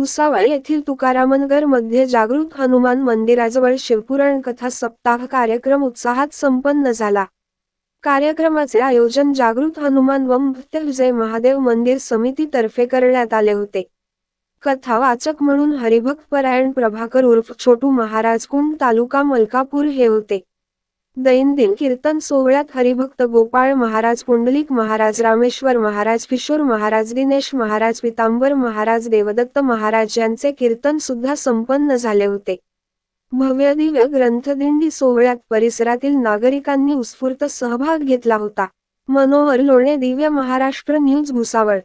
भुसावळ येथील तुकारामनगर मध्ये जागृत हनुमान मंदिराजवळ शिवपुराण कथा सप्ताह कार्यक्रम उत्साहात संपन्न झाला। कार्यक्रमाचे आयोजन जागृत हनुमान व भक्तविजय महादेव मंदिर समिती तर्फे करण्यात आले होते। कथा वाचक म्हणून हरिभक्त परायण प्रभाकर उर्फ छोटू महाराज कुंड तालुका मलकापूर हे होते। दैनंदिन कीर्तन सोहळ्यात हरिभक्त गोपाळ महाराज, पुंडलिक महाराज, रामेश्वर महाराज, किशोर महाराज, दिनेश महाराज, पितांबर महाराज, देवदत्त महाराज यांचे कीर्तन सुद्धा संपन्न झाले होते। भव्य दिव्य ग्रंथदिंडी सोहळ्यात परिसरातील नागरिकांनी उत्स्फूर्त सहभाग घेतला होता। मनोहर लोणे, दिव्य महाराष्ट्र न्यूज, भुसावळ।